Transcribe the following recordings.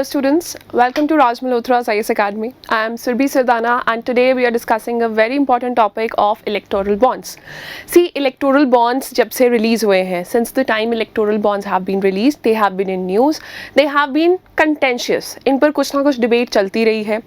Hello students, welcome to Raj Malhotra's IS Academy. I am Surbhi Sirdana and today we are discussing a very important topic of electoral bonds. See, electoral bonds जब से release हुए हैं, since the time electoral bonds have been released, they have been in news, they have been contentious. इन पर कुछ ना कुछ debate चलती रही है,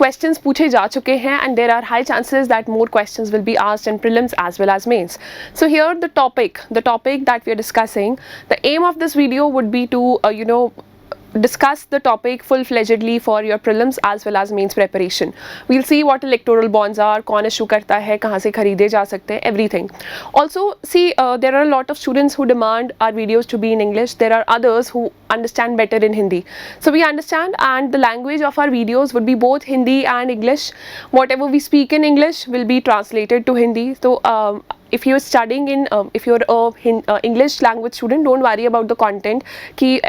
questions पूछे जा चुके हैं and there are high chances that more questions will be asked in prelims as well as mains. So here the topic that we are discussing, the aim of this video would be to discuss the topic full-fledgedly for your prelims as well as mains preparation. We'll see what electoral bonds are, कौन issue करता है, कहाँ से खरीदे जा सकते हैं, everything. Also, see, there are a lot of students who demand our videos to be in English. There are others who understand better in Hindi. So we understand, and the language of our videos would be both Hindi and English. Whatever we speak in English will be translated to Hindi. So if you're studying in, if you're a English language student, don't worry about the content कि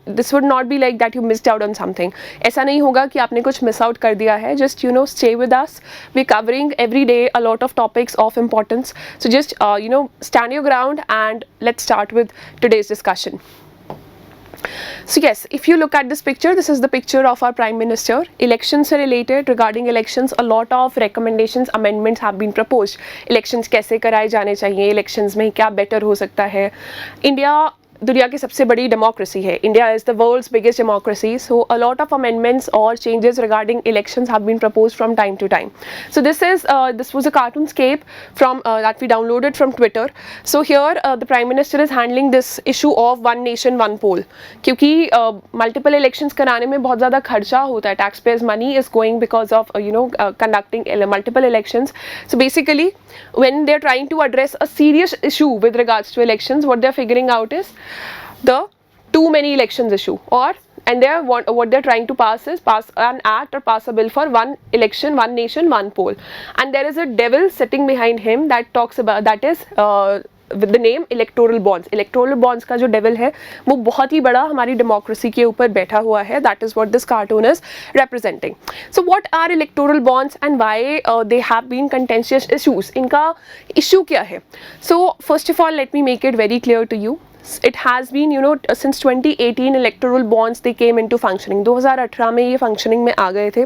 this would not be like that you missed out on something. ऐसा नहीं होगा कि आपने कुछ miss out कर दिया है. Just stay with us. We're covering every day a lot of topics of importance. So just stand your ground and let's start with today's discussion. So yes, if you look at this picture, this is the picture of our Prime Minister. Elections are related. Regarding elections, a lot of recommendations, amendments have been proposed. Elections कैसे कराए जाने चाहिए, elections में क्या better हो सकता है. India दुनिया की सबसे बड़ी डेमोक्रेसी है. India is the world's biggest democracy. So a lot of amendments और changes regarding elections have been proposed from time to time. So this was a cartoonscape from that we downloaded from Twitter. So here the Prime Minister is handling this issue of one nation one poll. क्योंकि multiple elections कराने में बहुत ज़्यादा खर्चा होता है. Tax payers money is going because of conducting multiple elections. So basically when they are trying to address a serious issue with regards to elections, what they are figuring out is the too many elections issue, and what they're trying to pass an act or pass a bill for one election, one nation, one poll. And there is a devil sitting behind him that talks about, that is with the name electoral bonds. Electoral bonds का जो devil है वो बहुत ही बड़ा हमारी democracy के ऊपर बैठा हुआ है. That is what this cartoon is representing. So what are electoral bonds and why they have been contentious issues? इनका issue क्या है? So first of all, let me make it very clear to you. It has been since 2018 electoral bonds they came into functioning. 2018 में ये functioning में आ गए थे.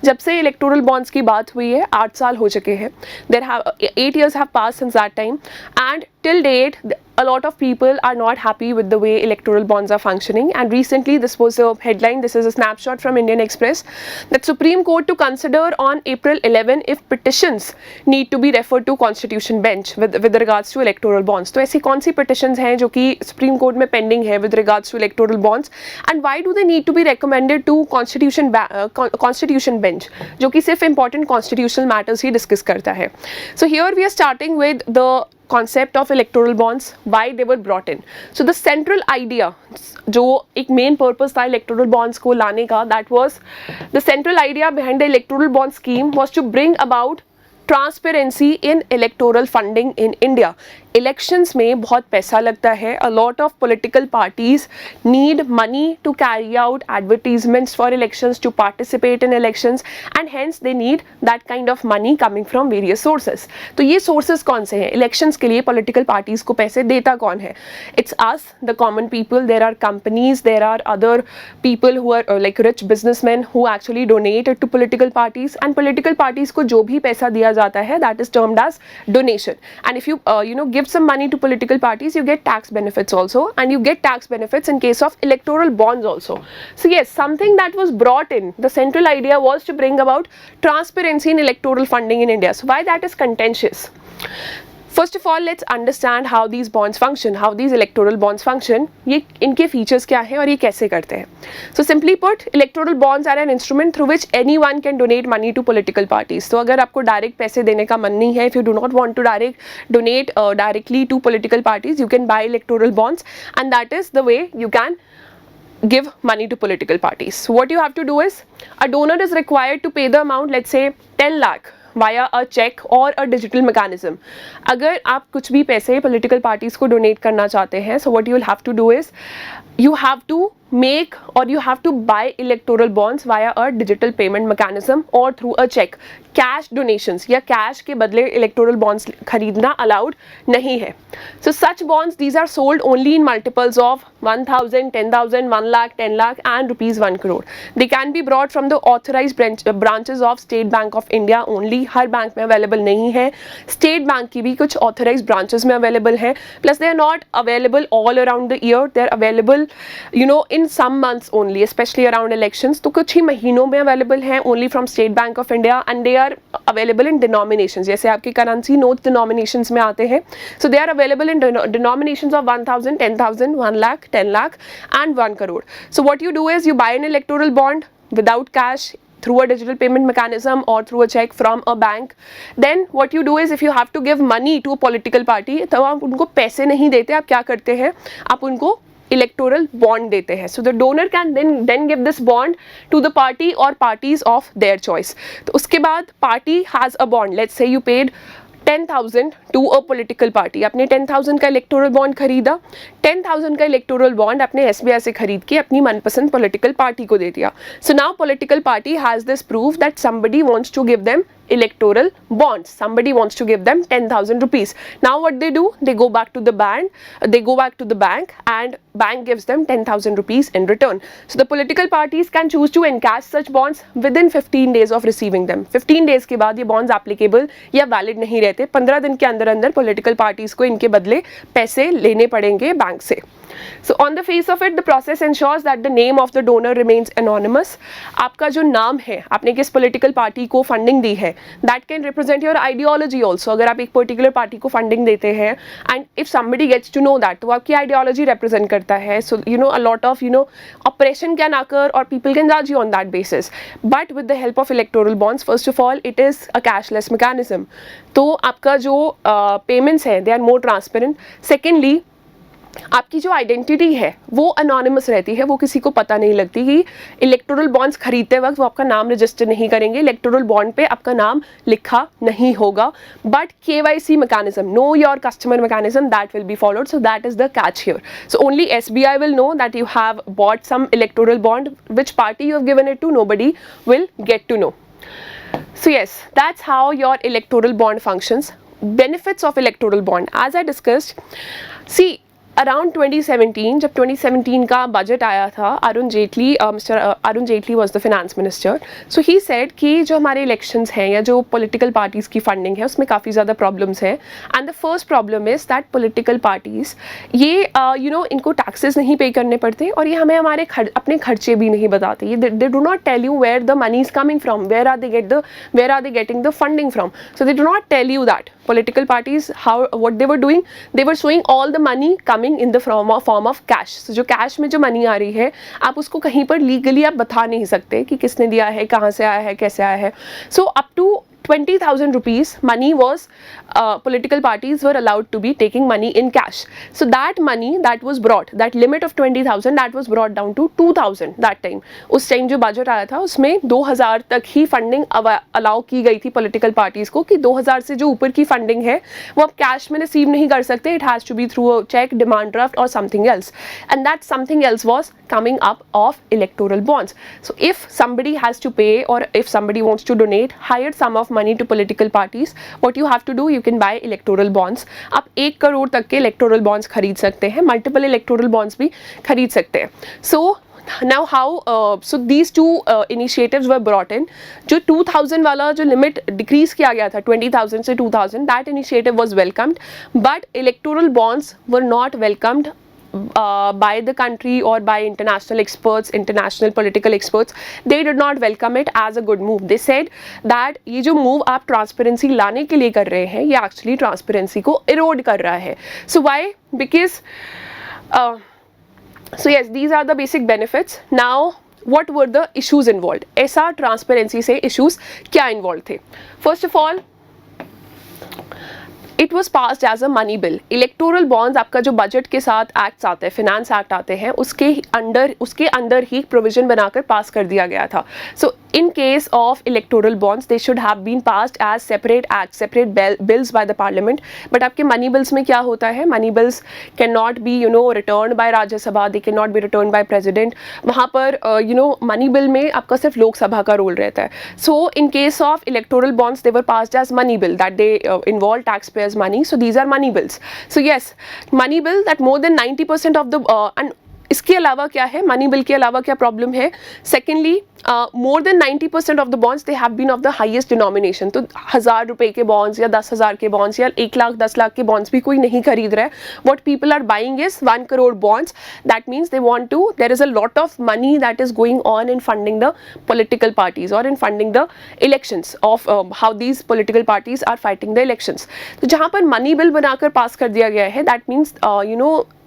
जब से electoral bonds की बात हुई है 8 साल हो चुके हैं. 8 years have passed since that time, and till date a lot of people are not happy with the way electoral bonds are functioning. And recently this was a headline, this is a snapshot from Indian Express, that Supreme Court to consider on April 11 if petitions need to be referred to Constitution bench with regards to electoral bonds. तो ऐसी कौन सी petitions हैं जो कि Supreme Court में pending है with regards to electoral bonds, and why do they need to be recommended to Constitution bench जो कि सिर्फ important constitutional matters ही discuss करता है. So here we are starting with the concept of electoral bonds, why they were brought in. So the central idea, जो एक main purpose था electoral bonds को लाने का, that was the central idea behind the electoral bond scheme was to bring about transparency in electoral funding in India. Elections में बहुत पैसा लगता है. A lot of political parties need money to carry out advertisements for elections, to participate in elections, and hence they need that kind of money coming from various sources. तो ये sources कौन से हैं? Elections के लिए political parties को पैसे देता कौन है? It's us, the common people. There are companies, there are other people who are like rich businessmen who actually donate to political parties, and political parties को जो भी पैसा दिया जाता है, that is termed as donation. And if you give some money to political parties, you get tax benefits also, and you get tax benefits in case of electoral bonds also. So yes, something that was brought in, the central idea was to bring about transparency in electoral funding in India. So why that is contentious? First of all, let's understand how these bonds function, how these electoral bonds function. ये इनके features क्या हैं और ये कैसे करते हैं. So simply put, electoral bonds are an instrument through which anyone can donate money to political parties. तो अगर आपको direct पैसे देने का मन नहीं है, if you do not want to donate directly to political parties, you can buy electoral bonds, and that is the way you can give money to political parties. So what you have to do is, a donor is required to pay the amount, let's say 10 lakh. via a check or a digital mechanism. अगर आप कुछ भी पैसे political parties को donate करना चाहते हैं, so what you will have to do is you have to make or you have to buy electoral bonds via a digital payment mechanism or through a check. Cash donations या cash के बदले electoral bonds खरीदना allowed नहीं है. So such bonds these are sold only in multiples of 1000, 10,000, 1 lakh, 10 lakh and rupees 1 crore. They can be brought from the authorized branches of State Bank of India only. Her bank में available नहीं है. State bank की भी कुछ authorized branches में available है. Plus they are not available all around the year. They are available in some months only, specially around elections. तो कुछ ही महीनों में अवेलेबल हैं only from State Bank of India and they are available in denominations, जैसे आपके currency notes denominations में आते हैं. So they are available in denominations of 1000, 10,000, 1 lakh, 10 lakh and 1 crore. So what you do is you buy an electoral bond without cash through a digital payment mechanism or through a check from a bank. Then what you do is if you have to give money to a political party, तो आप उनको पैसे नहीं देते, आप क्या करते हैं, आप उनको इलेक्टोरल बॉन्ड देते हैं. So the donor can then give this bond to the party और पार्टीज ऑफ देयर चॉइस. तो उसके बाद party has a bond. Let's say you paid 10,000 to a political party. आपने 10,000 का इलेक्टोरल बॉन्ड खरीदा. 10,000 का इलेक्टोरल बॉन्ड आपने SBI से खरीद के अपनी मनपसंद पॉलिटिकल पार्टी को दे दिया. So now political party has this proof that somebody wants to give them electoral bonds. Somebody wants to give them 10,000 rupees. Now what they do? They go back to the bank and bank gives them 10,000 rupees in return. So the political parties can choose to encash such bonds within 15 days of receiving them. 15 days के बाद ये bonds applicable या valid नहीं रहते. 15 दिन के अंदर अंदर political parties को इनके बदले पैसे लेने पड़ेंगे बैंक से. So on the face of it, the process ensures that the name of the donor remains anonymous. आपका जो नाम है, आपने किस political party को funding दी है, that can represent your ideology also. अगर आप एक particular party को funding देते हैं, and if somebody gets to know that, तो आपकी ideology represent करता है. So a lot of oppression can occur or people can judge you on that basis. But with the help of electoral bonds, first of all, it is a cashless mechanism. तो आपका जो payments है, they are more transparent. Secondly, आपकी जो identity है वो anonymous रहती है, वो किसी को पता नहीं लगती. कि इलेक्टोरल बॉन्ड्स खरीदते वक्त वो आपका नाम रजिस्टर नहीं करेंगे, इलेक्टोरल बॉन्ड पे आपका नाम लिखा नहीं होगा. But KYC mechanism, know your customer mechanism, that will be followed. So that is the catch here. So only SBI will know that you have bought some electoral bond. Which party you have given it to, nobody will get to know. So yes, that's how your electoral bond functions. Benefits of electoral bond, as I discussed. See, around 2017, जब 2017 का budget आया था, mister Arun Jaitley was the finance minister. So he said कि जो हमारे elections हैं या जो पॉलिटिकल पार्टीज़ की फंडिंग है उसमें काफ़ी ज़्यादा प्रॉब्लम्स हैं. And the first problem is that political parties ये इनको टैक्सेस नहीं पे करने पड़ते और ये हमें हमारे अपने खर्चे भी नहीं बताते. ये they do not tell you where the money is coming from, where are they getting the funding from. So they do not tell you that. Political parties, what they were doing, they were showing all the money coming in the form of cash. So जो cash में जो money आ रही है, आप उसको कहीं पर legally आप बता नहीं सकते कि किसने दिया है, कहाँ से आया है, कैसे आया है. So up to 20,000 rupees money was political parties were allowed to be taking money in cash. So that money that was brought, that limit of 20,000, that was brought down to 2,000 that time. उस time जो budget आया था उसमें 2,000 तक ही funding allow की गई थी political parties को कि 2,000 से जो ऊपर की फंडिंग है वो आप कैश में रिसीव नहीं कर सकते. It has to be through a cheque, demand draft और something else. And that something else was coming up of electoral bonds. So if somebody has to pay or if somebody wants to donate higher sum of money to political parties, what you have to do, you can buy electoral bonds. आप 1 करोड़ तक के electoral bonds खरीद सकते हैं, multiple electoral bonds भी खरीद सकते हैं. So now how so these two initiatives were brought in. जो 2000 वाला जो लिमिट डिक्रीज किया गया था 20,000 से 2,000, that initiative was welcomed, but electoral bonds were not welcomed by the country or by international experts, international political experts. They did not welcome it as a good move. They said that ये जो move आप transparency लाने के लिए कर रहे हैं ये actually transparency को erode कर रहा है. So why? Because so yes, these are the basic benefits. Now what were the issues involved? ऐसा transparency से issues क्या involved थे? First of all, it was passed as a money bill. Electoral bonds आपका जो budget के साथ acts आते हैं, फिनेंस एक्ट आते हैं, उसके अंदर ही प्रोविजन बनाकर पास कर दिया गया था. सो in case of electoral bonds they should have been passed as separate acts, separate bills by the parliament. But आपके money bills में क्या होता है? Money bills cannot be returned by Rajya Sabha, they cannot be returned by president. वहाँ पर money bill में आपका सिर्फ लोकसभा का रोल रहता है. So in case of electoral bonds they were passed as money bill, that they involve taxpayers money. So these are money bills. So yes, money bill that more than 90% of the and इसके अलावा क्या है, money bill के अलावा क्या problem है? Secondly, more than 90% of the bonds they have been of the highest denomination. तो 1000 रुपए के बॉन्ड्स या 10,000 के बॉन्ड्स या 1 लाख 10 लाख के बॉन्ड्स भी कोई नहीं खरीद रहा है. What people are buying is 1 crore bonds. That means they want to, there is a lot of money that is going on in funding the political parties और in funding the elections of how these political parties are fighting the elections. तो जहाँ पर money bill बनाकर पास कर दिया गया है, that means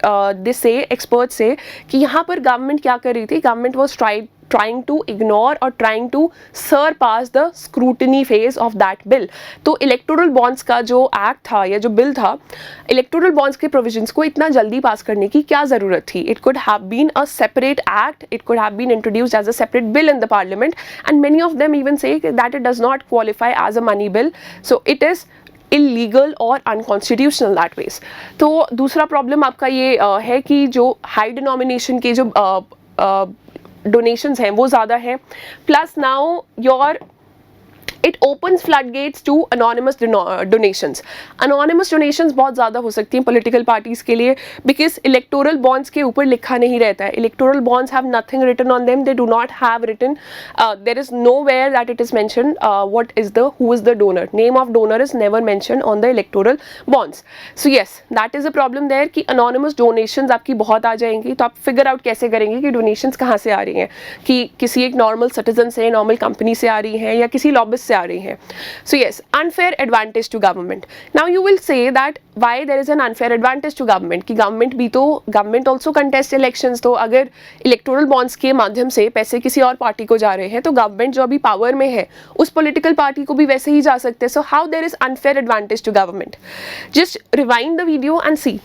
this से एक्सपर्ट्स से कि यहाँ पर गवर्नमेंट क्या कर रही थी? Government was trying to ignore or trying to surpass the scrutiny phase of that bill. तो इलेक्टोरल बॉन्ड्स का जो एक्ट था या जो बिल था, इलेक्टोरल बॉन्ड्स के प्रोविजंस को इतना जल्दी पास करने की क्या ज़रूरत थी? It could have been a separate act, it could have been introduced as a separate bill in the parliament, and many of them even say that it does not qualify as a money bill. So it is illegal और unconstitutional that way. तो दूसरा problem आपका ये है कि जो high denomination के जो डोनेशंस हैं वो ज़्यादा हैं. Plus now your it opens floodgates to anonymous donations. Anonymous donations बहुत ज़्यादा हो सकती हैं पॉलिटिकल पार्टीज़ के लिए, बिकॉज इलेक्टोरल बॉन्ड्स के ऊपर लिखा नहीं रहता है. Electoral bonds have nothing written on them, they do not have written, there is no where that it is mention what is the who is the donor. Name of donor is never mention on the electoral bonds. So yes, that is a problem there कि anonymous donations आपकी बहुत आ जाएंगी. तो आप figure out कैसे करेंगे कि donations कहाँ से आ रही हैं, कि किसी एक नॉर्मल सिटीजन से, नॉर्मल कंपनी से आ रही हैं या किसी लॉबिस्ट आ रही हैं. So yes, unfair advantage to government. Now you will say that why there is an unfair advantage to government, कि government also contest elections. तो अगर electoral bonds के माध्यम से पैसे किसी और पार्टी को जा रहे हैं तो गवर्नमेंट जो अभी पावर में है उस पॉलिटिकल पार्टी को भी वैसे ही जा सकते हैं. So how there is unfair advantage to government? Just rewind the video and see.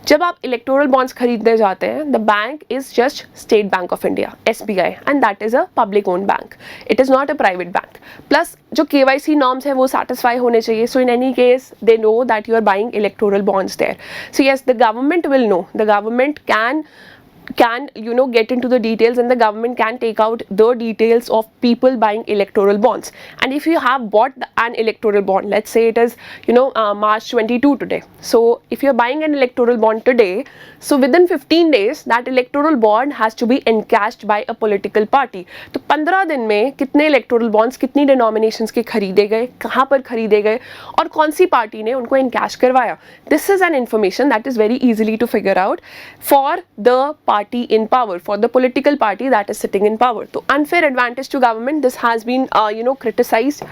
जब आप इलेक्टोरल बॉन्ड्स खरीदने जाते हैं, the bank is just State Bank of India, SBI, and that is a public owned bank. It is not a private bank. Plus जो KYC norms हैं वो satisfy होने चाहिए. So in any case they know that you are buying electoral bonds there. So yes, the government will know, the government can get into the details, and the government can take out the details of people buying electoral bonds. And if you have bought an electoral bond, let's say it is March 22 today, so if you're buying an electoral bond today, so within 15 days that electoral bond has to be encashed by a political party. तो 15 दिन में कितने electoral bonds, कितनी denominations के खरीदे गए, कहाँ पर खरीदे गए और कौन सी पार्टी ने उनको encash करवाया. This is an information that is very easily to figure out for the party in power, for the political party that is sitting in power. So unfair advantage to government, this has been criticized.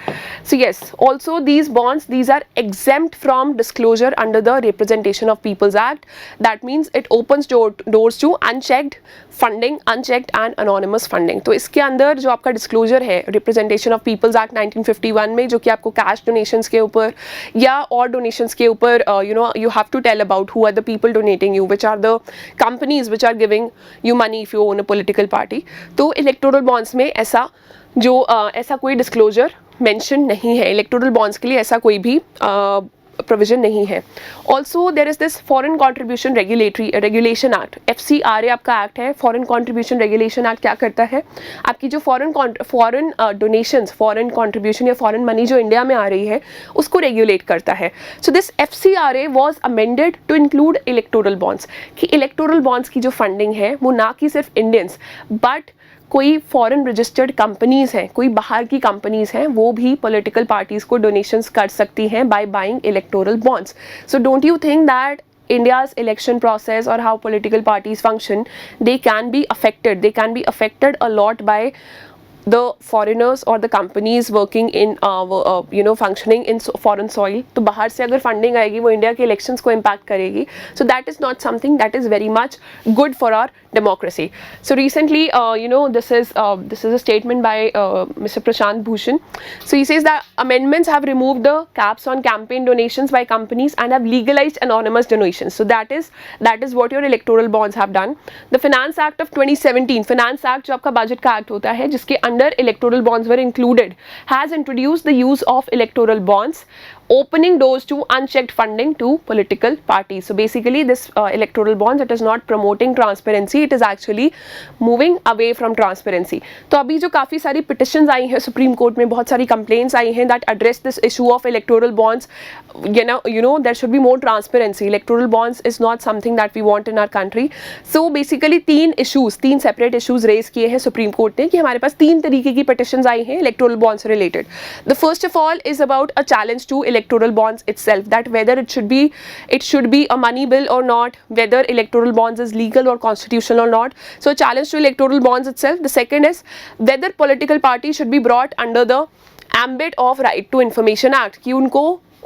So yes, also these bonds, these are exempt from disclosure under the Representation of Peoples Act. That means it opens doors to unchecked funding, unchecked and anonymous funding. तो इसके अंदर जो आपका disclosure है representation of peoples act 1951 में, जो कि आपको कैश डोनेशंस के ऊपर या और डोनेशंस के ऊपर you have to tell about who are the people donating you, which are the companies which are giving you money if you own a political party. तो इलेक्टोरल बॉन्ड्स में ऐसा कोई डिस्क्लोजर मेंशन नहीं है. Electoral bonds के लिए ऐसा कोई भी प्रोविजन नहीं है. Also there is this foreign contribution regulation act, FCRA आपका एक्ट है. फॉरेन कॉन्ट्रीब्यूशन रेगुलेशन एक्ट क्या करता है? आपकी जो फॉरेन डोनेशंस, फॉरेन कॉन्ट्रीब्यूशन या फॉरेन मनी जो इंडिया में आ रही है उसको रेगुलेट करता है. So this FCRA was amended to include electoral bonds, कि इलेक्टोरल बॉन्ड्स की जो फंडिंग है वो ना कि सिर्फ इंडियंस बट कोई फॉरेन रजिस्टर्ड कंपनीज हैं, कोई बाहर की कंपनीज हैं, वो भी पॉलिटिकल पार्टीज को डोनेशंस कर सकती हैं by buying electoral bonds. So don't you think that India's election process or how political parties function, they can be affected a lot by the foreigners or the companies working in functioning in foreign soil. तो बाहर से अगर funding आएगी वो India के elections को impact करेगी. So that is not something that is very much good for our democracy. So recently, this is a statement by Mr. Prashant Bhushan. So he says that amendments have removed the caps on campaign donations by companies and have legalized anonymous donations. So that is what your electoral bonds have done. The Finance Act of 2017, Finance Act जो आपका budget का act होता है, जिसके under electoral bonds were included, has introduced the use of electoral bonds, opening doors to unchecked funding to political parties. So basically this electoral bonds, it is not promoting transparency, it is actually moving away from transparency. तो अभी जो काफ़ी सारी petitions आई हैं supreme court में, बहुत सारी complaints आई हैं that address this issue of electoral bonds. There should be more transparency. Electoral bonds is not something that we want in our country. So basically तीन separate issues raise किए हैं supreme court ने कि हमारे पास 3 तरीके की petitions आई हैं electoral bonds से related. The first of all is about a challenge to electoral bonds itself, that whether it should be a money bill or not, whether electoral bonds is legal or constitutional or not. So a challenge to electoral bonds itself. The second is whether political parties should be brought under the ambit of Right to Information Act, कि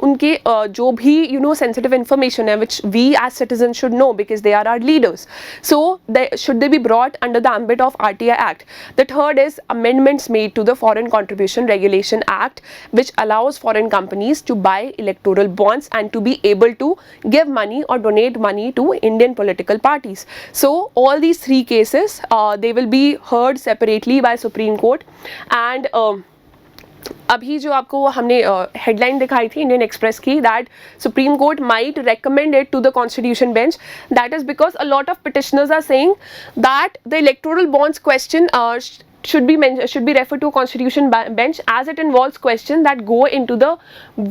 उनके जो भी sensitive information है which we as citizens should know because they are our leaders, so should they be brought under the ambit of RTI Act. The third is amendments made to the Foreign Contribution Regulation Act, which allows foreign companies to buy electoral bonds and to be able to give money or donate money to Indian political parties. So all these 3 cases they will be heard separately by Supreme Court. And अभी जो आपको हमने headline दिखाई थी Indian Express की, that Supreme Court might recommend it to the constitution bench. That is because a lot of petitioners are saying that the electoral bonds question should be referred to a constitution bench, as it involves questions that go into the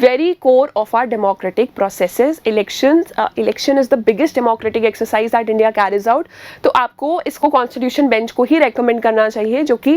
very core of our democratic processes. Election is the biggest democratic exercise that India carries out. तो आपको इसको constitution bench को ही recommend करना चाहिए जो कि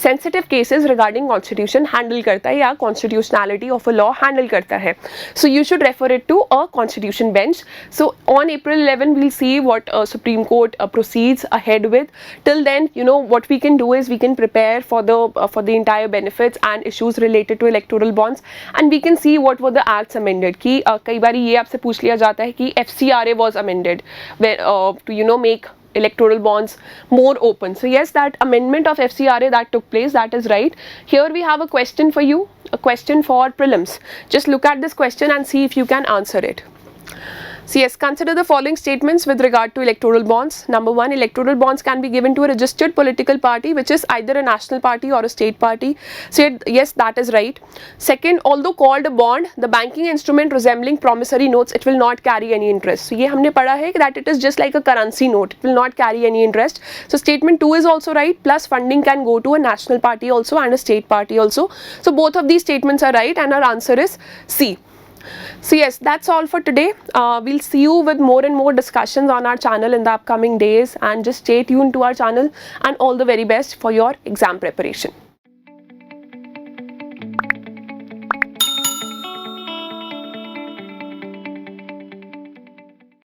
sensitive cases regarding constitution handle करता है या constitutionality of a law handle करता है. So you should refer it to a constitution bench. So on April 11 we'll see what Supreme Court proceeds ahead with. Till then, what we can do is we can prepare for the entire benefits and issues related to electoral bonds, and we can see what were the acts amended. कि कई बार ये आपसे पूछ लिया जाता है कि FCRA was amended to make electoral bonds more open. So yes, that amendment of FCRA that took place, that is right. Here we have a question for you, a question for prelims. Just look at this question and see if you can answer it. So yes, consider the following statements with regard to electoral bonds. Number 1, electoral bonds can be given to a registered political party which is either a national party or a state party. So yes, that is right. Second, although called a bond, the banking instrument resembling promissory notes, it will not carry any interest. So ये हमने पढ़ा है that it is just like a currency note. It will not carry any interest. So statement 2 is also right. Plus funding can go to a national party also and a state party also. So both of these statements are right and our answer is C. So yes, that's all for today. We'll see you with more and more discussions on our channel in the upcoming days, and just stay tuned to our channel, and all the very best for your exam preparation.